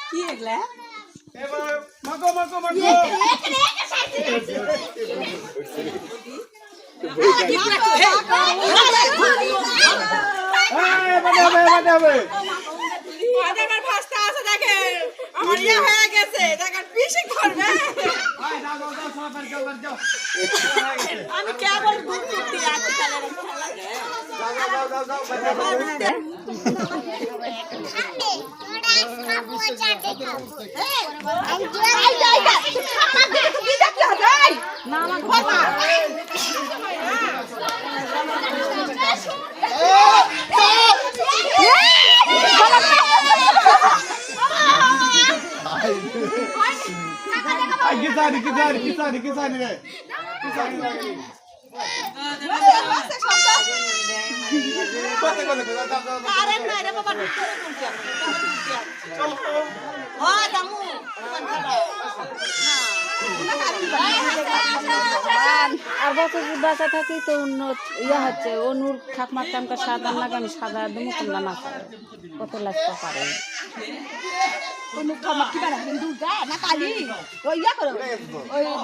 কি এগুলা মাগো মাগো মাগো আমার ফাস্টা আছে দেখে আমার ইয়া হয়ে গেছে দেখেন পিসি করবে আমি কেবল দুধ করতে আছি তাহলে किसानी रे আর বছর বাঁচা থাকি তো উন্নত ইয়া হচ্ছে অনুর ঠাকমার টামকা সাদা লাগে আমি সাদা একদম কমলা না পারে কত লাগতে পারে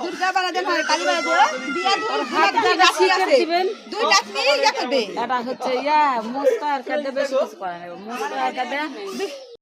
দুর্গা বানাতে কালী এটা হচ্ছে ইয়া মোস্তা আর কাদে বেশি কিছু করে না মোস্তা আর কাদে